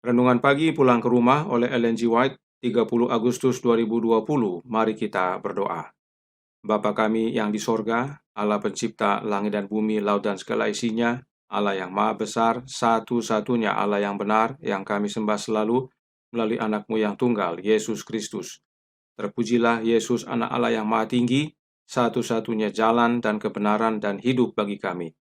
Renungan pagi pulang ke rumah oleh Ellen G. White, 30 Agustus 2020. Mari kita berdoa. Bapa kami yang di sorga, Allah pencipta langit dan bumi, laut dan segala isinya, Allah yang maha besar, satu-satunya Allah yang benar, yang kami sembah selalu melalui anak-Mu yang tunggal, Yesus Kristus. Terpujilah Yesus, anak Allah yang maha tinggi, satu-satunya jalan dan kebenaran dan hidup bagi kami.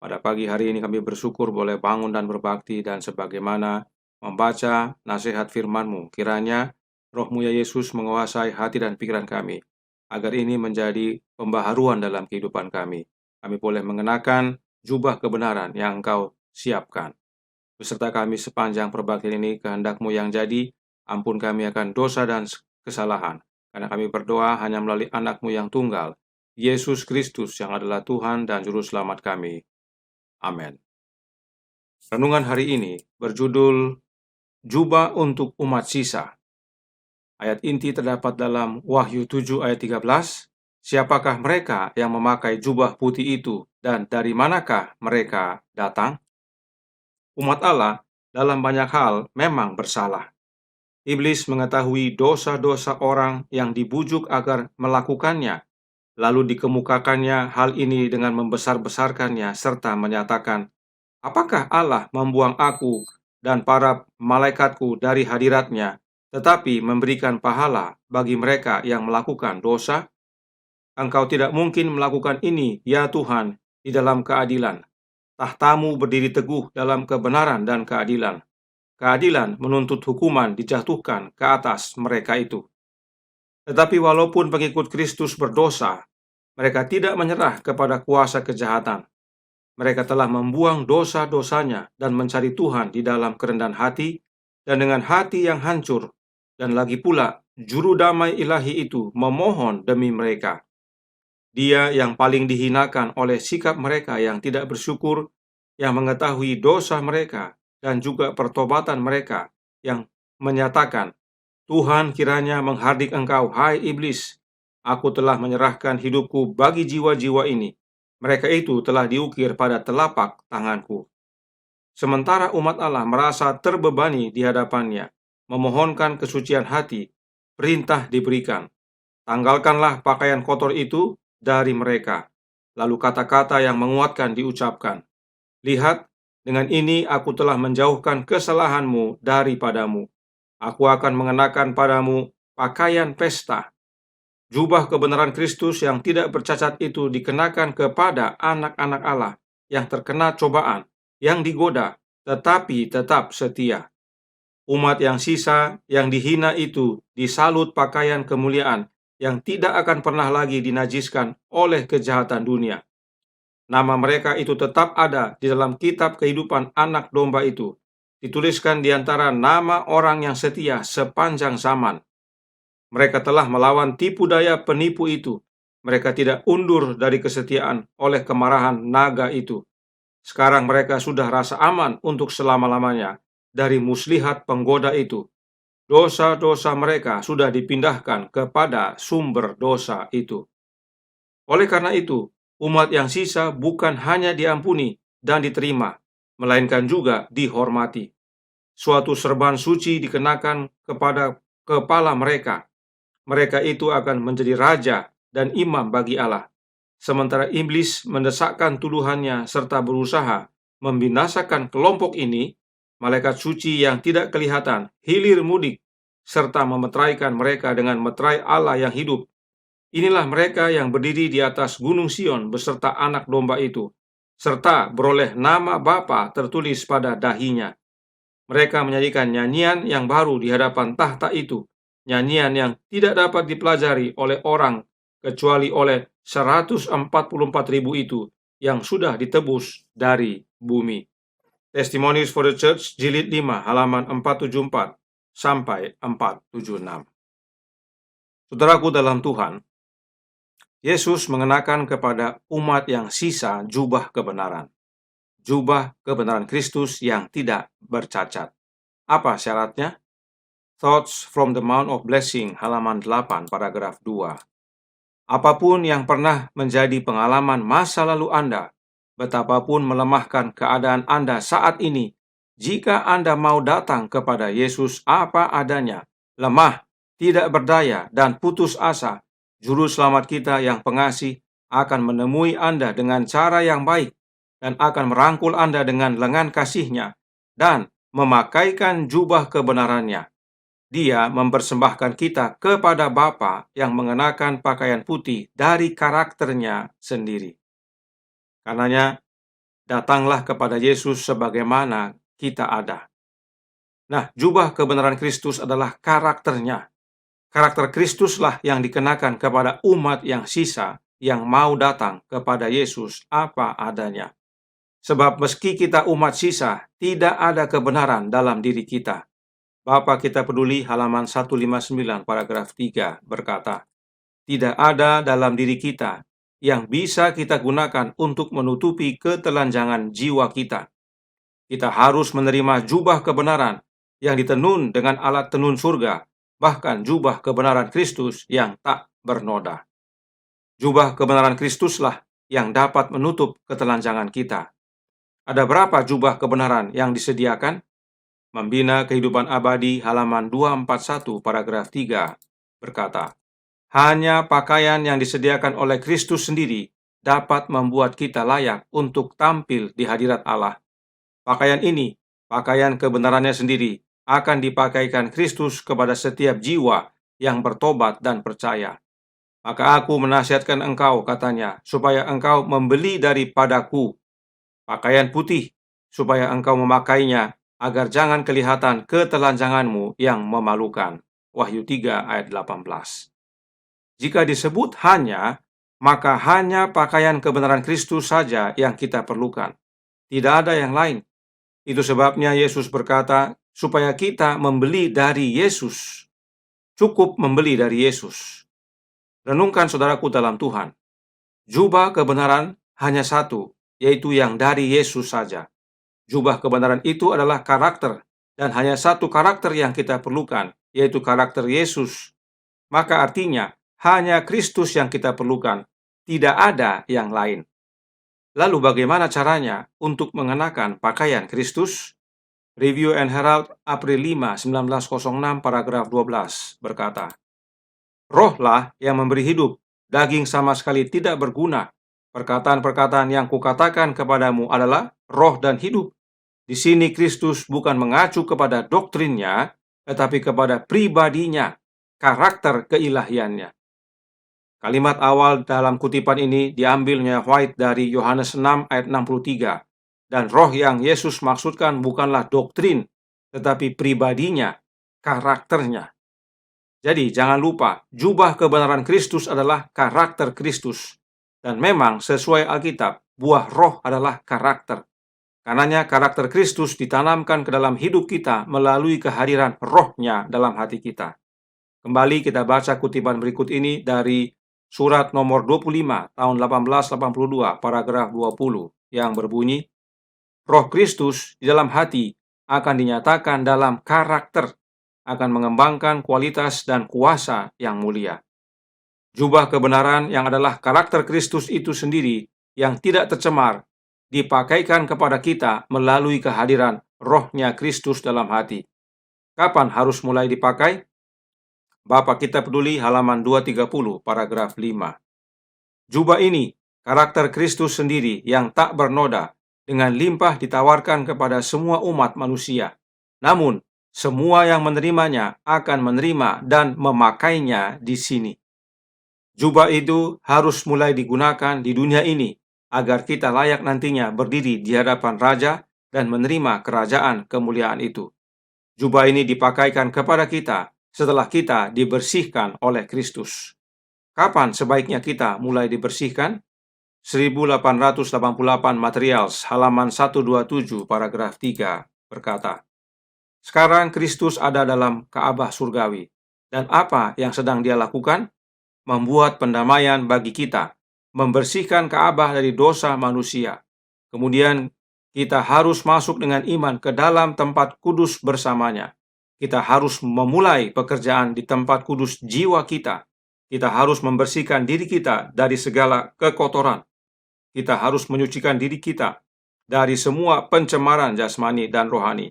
Pada pagi hari ini kami bersyukur boleh bangun dan berbakti, dan sebagaimana membaca nasihat firman-Mu, kiranya Roh-Mu ya Yesus menguasai hati dan pikiran kami, agar ini menjadi pembaharuan dalam kehidupan kami. Kami boleh mengenakan jubah kebenaran yang Engkau siapkan. Beserta kami sepanjang perbaktian ini, kehendak-Mu yang jadi, ampun kami akan dosa dan kesalahan, karena kami berdoa hanya melalui anak-Mu yang tunggal, Yesus Kristus, yang adalah Tuhan dan Juru Selamat kami. Amin. Renungan hari ini berjudul Jubah untuk Umat Sisa. Ayat inti terdapat dalam Wahyu 7 ayat 13. Siapakah mereka yang memakai jubah putih itu, dan dari manakah mereka datang? Umat Allah dalam banyak hal memang bersalah. Iblis mengetahui dosa-dosa orang yang dibujuk agar melakukannya, lalu dikemukakannya hal ini dengan membesar-besarkannya serta menyatakan, apakah Allah membuang aku dan para malaikatku dari hadiratnya, tetapi memberikan pahala bagi mereka yang melakukan dosa? Engkau tidak mungkin melakukan ini, ya Tuhan, di dalam keadilan. Tahtamu berdiri teguh dalam kebenaran dan keadilan. Keadilan menuntut hukuman dijatuhkan ke atas mereka itu. Tetapi walaupun pengikut Kristus berdosa, mereka tidak menyerah kepada kuasa kejahatan. Mereka telah membuang dosa-dosanya dan mencari Tuhan di dalam kerendahan hati dan dengan hati yang hancur. Dan lagi pula, juru damai ilahi itu memohon demi mereka. Dia yang paling dihinakan oleh sikap mereka yang tidak bersyukur, yang mengetahui dosa mereka dan juga pertobatan mereka, yang menyatakan, Tuhan kiranya menghardik engkau, hai iblis. Aku telah menyerahkan hidupku bagi jiwa-jiwa ini. Mereka itu telah diukir pada telapak tanganku. Sementara umat Allah merasa terbebani di hadapannya, memohonkan kesucian hati, perintah diberikan. Tanggalkanlah pakaian kotor itu dari mereka. Lalu kata-kata yang menguatkan diucapkan. Lihat, dengan ini aku telah menjauhkan kesalahanmu daripadamu. Aku akan mengenakan padamu pakaian pesta. Jubah kebenaran Kristus yang tidak bercacat itu dikenakan kepada anak-anak Allah yang terkena cobaan, yang digoda, tetapi tetap setia. Umat yang sisa, yang dihina itu disalut pakaian kemuliaan yang tidak akan pernah lagi dinajiskan oleh kejahatan dunia. Nama mereka itu tetap ada di dalam kitab kehidupan anak domba itu, dituliskan di antara nama orang yang setia sepanjang zaman. Mereka telah melawan tipu daya penipu itu. Mereka tidak undur dari kesetiaan oleh kemarahan naga itu. Sekarang mereka sudah rasa aman untuk selama-lamanya dari muslihat penggoda itu. Dosa-dosa mereka sudah dipindahkan kepada sumber dosa itu. Oleh karena itu, umat yang sisa bukan hanya diampuni dan diterima, melainkan juga dihormati. Suatu serban suci dikenakan kepada kepala mereka. Mereka itu akan menjadi raja dan imam bagi Allah. Sementara iblis mendesakkan tuduhannya serta berusaha membinasakan kelompok ini, malaikat suci yang tidak kelihatan hilir mudik serta memeteraikan mereka dengan meterai Allah yang hidup. Inilah mereka yang berdiri di atas gunung Sion beserta anak domba itu, serta beroleh nama Bapa tertulis pada dahinya. Mereka menyanyikan nyanyian yang baru di hadapan tahta itu, nyanyian yang tidak dapat dipelajari oleh orang kecuali oleh 144.000 itu yang sudah ditebus dari bumi. Testimonies for the Church, jilid 5, halaman 474 sampai 476. Saudaraku dalam Tuhan, Yesus mengenakan kepada umat yang sisa jubah kebenaran. Jubah kebenaran Kristus yang tidak bercacat. Apa syaratnya? Thoughts from the Mount of Blessing, halaman 8, paragraf 2. Apapun yang pernah menjadi pengalaman masa lalu Anda, betapapun melemahkan keadaan Anda saat ini, Jika Anda mau datang kepada Yesus apa adanya, lemah, tidak berdaya, dan putus asa, Juru Selamat kita yang pengasih akan menemui Anda dengan cara yang baik dan akan merangkul Anda dengan lengan kasih-Nya dan memakaikan jubah kebenarannya. Dia mempersembahkan kita kepada Bapa yang mengenakan pakaian putih dari karakternya sendiri. Karenanya, datanglah kepada Yesus sebagaimana kita ada. Nah, jubah kebenaran Kristus adalah karakternya. Karakter Kristuslah yang dikenakan kepada umat yang sisa yang mau datang kepada Yesus apa adanya. Sebab meski kita umat sisa, tidak ada kebenaran dalam diri kita. Bapa kita peduli halaman 159 paragraf 3 berkata, tidak ada dalam diri kita yang bisa kita gunakan untuk menutupi ketelanjangan jiwa kita. Kita harus menerima jubah kebenaran yang ditenun dengan alat tenun surga, bahkan jubah kebenaran Kristus yang tak bernoda. Jubah kebenaran Kristuslah yang dapat menutup ketelanjangan kita. Ada berapa jubah kebenaran yang disediakan? Membina Kehidupan Abadi halaman 241 paragraf 3 berkata, hanya pakaian yang disediakan oleh Kristus sendiri dapat membuat kita layak untuk tampil di hadirat Allah. Pakaian ini, pakaian kebenarannya sendiri, akan dipakaikan Kristus kepada setiap jiwa yang bertobat dan percaya. Maka aku menasihatkan engkau, katanya, supaya engkau membeli daripadaku pakaian putih, supaya engkau memakainya, agar jangan kelihatan ketelanjanganmu yang memalukan. Wahyu 3 ayat 18. Jika disebut hanya, maka hanya pakaian kebenaran Kristus saja yang kita perlukan. Tidak ada yang lain. Itu sebabnya Yesus berkata, supaya kita membeli dari Yesus. Cukup membeli dari Yesus. Renungkan saudaraku dalam Tuhan. Jubah kebenaran hanya satu, yaitu yang dari Yesus saja. Jubah kebenaran itu adalah karakter, dan hanya satu karakter yang kita perlukan, yaitu karakter Yesus. Maka artinya, hanya Kristus yang kita perlukan, tidak ada yang lain. Lalu bagaimana caranya untuk mengenakan pakaian Kristus? Review and Herald April 5, 1906 paragraf 12 berkata, Rohlah yang memberi hidup, daging sama sekali tidak berguna. Perkataan-perkataan yang kukatakan kepadamu adalah roh dan hidup. Di sini Kristus bukan mengacu kepada doktrinnya, tetapi kepada pribadinya, karakter keilahiannya. Kalimat awal dalam kutipan ini diambilnya White dari Yohanes 6 ayat 63. Dan roh yang Yesus maksudkan bukanlah doktrin, tetapi pribadinya, karakternya. Jadi jangan lupa, jubah kebenaran Kristus adalah karakter Kristus. Dan memang sesuai Alkitab, buah roh adalah karakter. Karenanya karakter Kristus ditanamkan ke dalam hidup kita melalui kehadiran rohnya dalam hati kita. Kembali kita baca kutipan berikut ini dari surat nomor 25 tahun 1882 paragraf 20 yang berbunyi, Roh Kristus di dalam hati akan dinyatakan dalam karakter, akan mengembangkan kualitas dan kuasa yang mulia. Jubah kebenaran yang adalah karakter Kristus itu sendiri yang tidak tercemar, dipakaikan kepada kita melalui kehadiran rohnya Kristus dalam hati. Kapan harus mulai dipakai? Bapa kita peduli halaman 230 paragraf 5. Jubah ini, karakter Kristus sendiri yang tak bernoda, dengan limpah ditawarkan kepada semua umat manusia. Namun, semua yang menerimanya akan menerima dan memakainya di sini. Jubah itu harus mulai digunakan di dunia ini, agar kita layak nantinya berdiri di hadapan Raja dan menerima kerajaan kemuliaan itu. Jubah ini dipakaikan kepada kita setelah kita dibersihkan oleh Kristus. Kapan sebaiknya kita mulai dibersihkan? 1888 Materials, halaman 127, paragraf 3, berkata, sekarang Kristus ada dalam Ka'bah surgawi, dan apa yang sedang Dia lakukan? Membuat pendamaian bagi kita, membersihkan Ka'bah dari dosa manusia. Kemudian kita harus masuk dengan iman ke dalam tempat kudus bersamanya. Kita harus memulai pekerjaan di tempat kudus jiwa kita. Kita harus membersihkan diri kita dari segala kekotoran. Kita harus menyucikan diri kita dari semua pencemaran jasmani dan rohani,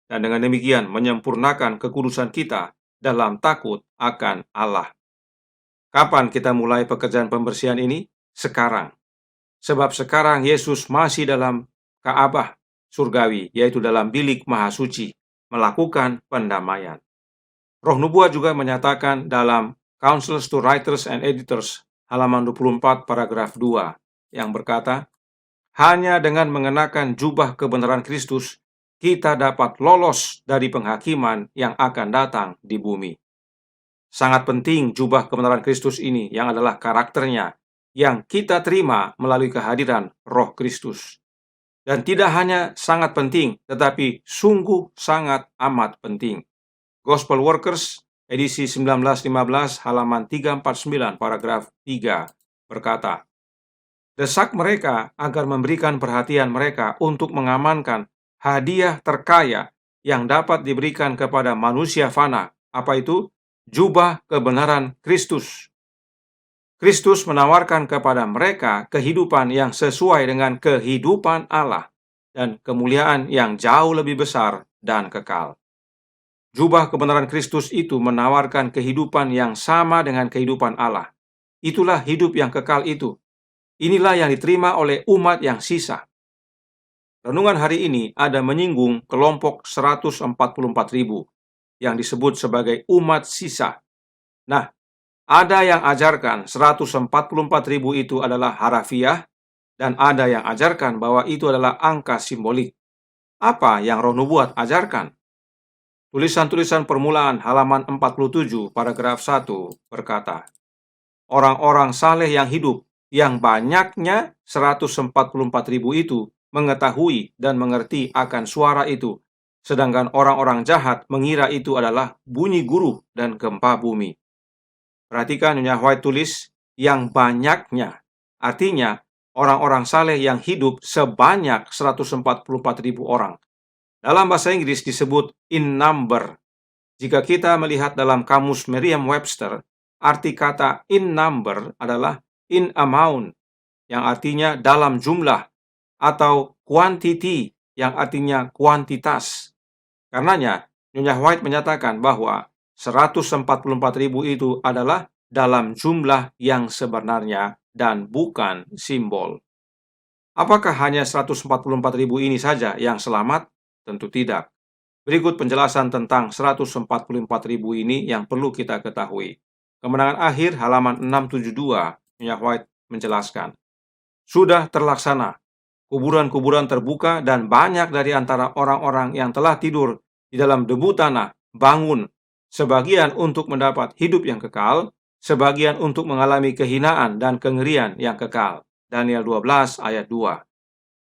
dan dengan demikian menyempurnakan kekudusan kita dalam takut akan Allah. Kapan kita mulai pekerjaan pembersihan ini? Sekarang. Sebab sekarang Yesus masih dalam Ka'bah surgawi, yaitu dalam bilik maha suci, melakukan pendamaian. Roh Nubuat juga menyatakan dalam Counsels to Writers and Editors, halaman 24 paragraf 2, yang berkata, hanya dengan mengenakan jubah kebenaran Kristus, kita dapat lolos dari penghakiman yang akan datang di bumi. Sangat penting jubah kebenaran Kristus ini, yang adalah karakternya, yang kita terima melalui kehadiran Roh Kristus. Dan tidak hanya sangat penting, tetapi sungguh sangat amat penting. Gospel Workers, edisi 1915, halaman 349, paragraf 3, berkata, desak mereka agar memberikan perhatian mereka untuk mengamankan hadiah terkaya yang dapat diberikan kepada manusia fana. Apa itu? Jubah kebenaran Kristus. Kristus menawarkan kepada mereka kehidupan yang sesuai dengan kehidupan Allah dan kemuliaan yang jauh lebih besar dan kekal. Jubah kebenaran Kristus itu menawarkan kehidupan yang sama dengan kehidupan Allah. Itulah hidup yang kekal itu. Inilah yang diterima oleh umat yang sisa. Renungan hari ini ada menyinggung kelompok 144.000 yang disebut sebagai umat sisa. Nah, ada yang ajarkan 144.000 itu adalah harafiah, dan ada yang ajarkan bahwa itu adalah angka simbolik. Apa yang Roh Nubuat ajarkan? Tulisan-tulisan permulaan halaman 47 paragraf 1 berkata, orang-orang saleh yang hidup, yang banyaknya 144.000 itu mengetahui dan mengerti akan suara itu, sedangkan orang-orang jahat mengira itu adalah bunyi guruh dan gempa bumi. Perhatikan Nyonya White tulis, yang banyaknya. Artinya, orang-orang saleh yang hidup sebanyak 144.000 orang. Dalam bahasa Inggris disebut in number. Jika kita melihat dalam kamus Merriam-Webster, arti kata in number adalah in amount, yang artinya dalam jumlah, atau quantity, yang artinya kuantitas. Karenanya, Nyonya White menyatakan bahwa 144.000 itu adalah dalam jumlah yang sebenarnya dan bukan simbol. Apakah hanya 144.000 ini saja yang selamat? Tentu tidak. Berikut penjelasan tentang 144.000 ini yang perlu kita ketahui. Kemenangan akhir halaman 672, Nyonya White menjelaskan, sudah terlaksana. Kuburan-kuburan terbuka dan banyak dari antara orang-orang yang telah tidur di dalam debu tanah bangun, sebagian untuk mendapat hidup yang kekal, sebagian untuk mengalami kehinaan dan kengerian yang kekal. Daniel 12 ayat 2.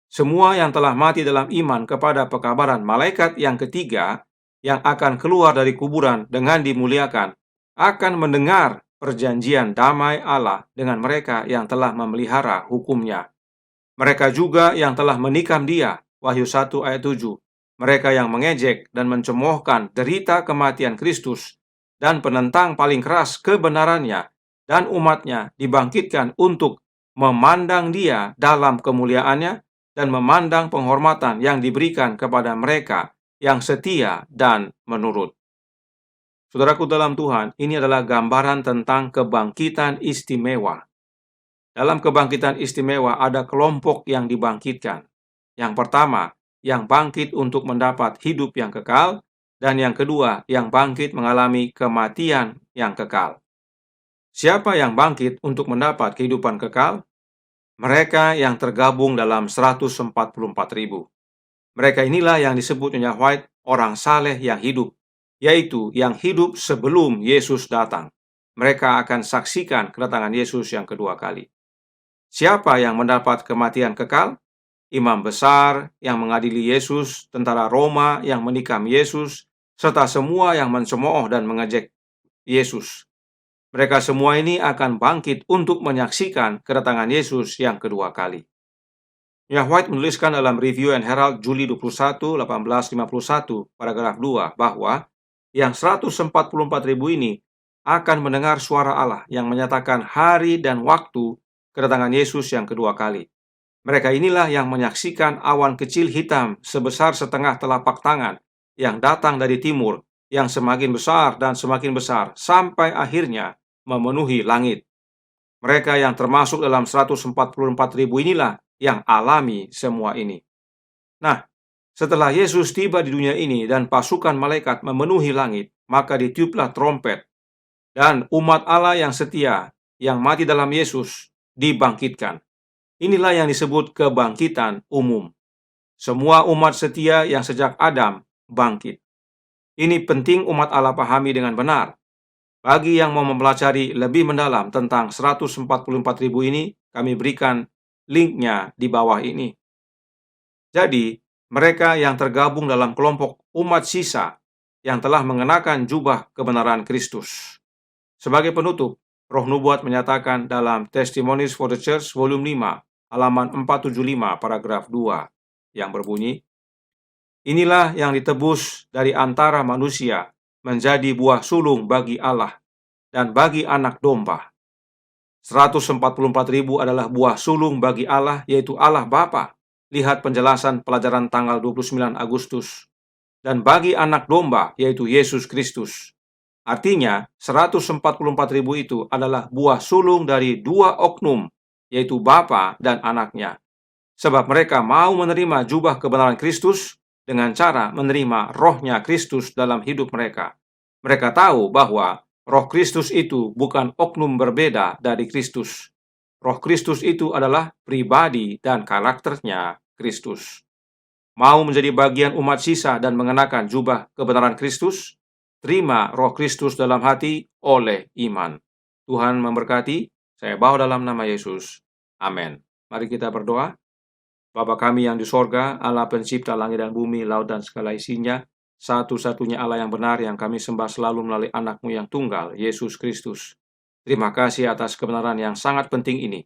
Semua yang telah mati dalam iman kepada pekabaran malaikat yang ketiga yang akan keluar dari kuburan dengan dimuliakan akan mendengar perjanjian damai Allah dengan mereka yang telah memelihara hukumnya. Mereka juga yang telah menikam dia, Wahyu 1 ayat 7. Mereka yang mengejek dan mencemoohkan derita kematian Kristus dan penentang paling keras kebenarannya dan umatnya dibangkitkan untuk memandang dia dalam kemuliaannya dan memandang penghormatan yang diberikan kepada mereka yang setia dan menurut. Saudaraku dalam Tuhan, ini adalah gambaran tentang kebangkitan istimewa. Dalam kebangkitan istimewa ada kelompok yang dibangkitkan. Yang pertama, yang bangkit untuk mendapat hidup yang kekal, dan yang kedua, yang bangkit mengalami kematian yang kekal. Siapa yang bangkit untuk mendapat kehidupan kekal? Mereka yang tergabung dalam 144.000. Mereka inilah yang disebut Nyonya White orang saleh yang hidup, yaitu yang hidup sebelum Yesus datang. Mereka akan saksikan kedatangan Yesus yang kedua kali. Siapa yang mendapat kematian kekal? Imam besar yang mengadili Yesus, tentara Roma yang menikam Yesus, serta semua yang mencemooh dan mengejek Yesus. Mereka semua ini akan bangkit untuk menyaksikan kedatangan Yesus yang kedua kali. Nyonya White menuliskan dalam Review and Herald Juli 21, 1851, paragraf 2, bahwa yang 144.000 ini akan mendengar suara Allah yang menyatakan hari dan waktu kedatangan Yesus yang kedua kali. Mereka inilah yang menyaksikan awan kecil hitam sebesar setengah telapak tangan yang datang dari timur, yang semakin besar dan semakin besar sampai akhirnya memenuhi langit. Mereka yang termasuk dalam 144.000 inilah yang alami semua ini. Nah, setelah Yesus tiba di dunia ini dan pasukan malaikat memenuhi langit, maka ditiuplah trompet, dan umat Allah yang setia, yang mati dalam Yesus, dibangkitkan. Inilah yang disebut kebangkitan umum. Semua umat setia yang sejak Adam bangkit. Ini penting umat Allah pahami dengan benar. Bagi yang mau mempelajari lebih mendalam tentang 144.000 ini, kami berikan linknya di bawah ini. Jadi, mereka yang tergabung dalam kelompok umat sisa yang telah mengenakan jubah kebenaran Kristus. Sebagai penutup, Roh Nubuat menyatakan dalam Testimonies for the Church volume 5, halaman 475 paragraf 2 yang berbunyi, "Inilah yang ditebus dari antara manusia menjadi buah sulung bagi Allah dan bagi anak domba." 144.000 adalah buah sulung bagi Allah, yaitu Allah Bapa. Lihat penjelasan pelajaran tanggal 29 Agustus. Dan bagi anak domba, yaitu Yesus Kristus. Artinya, 144.000 itu adalah buah sulung dari dua oknum, yaitu Bapa dan anaknya. Sebab mereka mau menerima jubah kebenaran Kristus dengan cara menerima rohnya Kristus dalam hidup mereka. Mereka tahu bahwa Roh Kristus itu bukan oknum berbeda dari Kristus. Roh Kristus itu adalah pribadi dan karakternya Kristus. Mau menjadi bagian umat sisa dan mengenakan jubah kebenaran Kristus? Terima Roh Kristus dalam hati oleh iman. Tuhan memberkati. Saya bawa dalam nama Yesus. Amin. Mari kita berdoa. Bapa kami yang di sorga, Allah pencipta langit dan bumi, laut dan segala isinya, satu-satunya Allah yang benar yang kami sembah selalu melalui anak-Mu yang tunggal, Yesus Kristus. Terima kasih atas kebenaran yang sangat penting ini,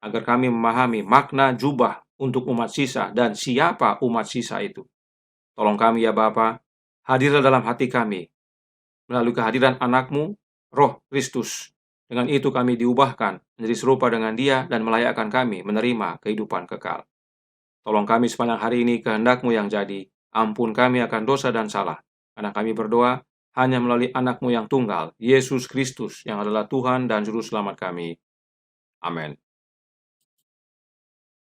agar kami memahami makna jubah untuk umat sisa dan siapa umat sisa itu. Tolong kami ya Bapa, hadirlah dalam hati kami, melalui kehadiran anak-Mu, Roh Kristus. Dengan itu kami diubahkan menjadi serupa dengan Dia dan melayakkan kami menerima kehidupan kekal. Tolong kami sepanjang hari ini kehendak-Mu yang jadi. Ampun kami akan dosa dan salah. Karena kami berdoa hanya melalui anak-Mu yang tunggal, Yesus Kristus, yang adalah Tuhan dan Juru Selamat kami. Amin.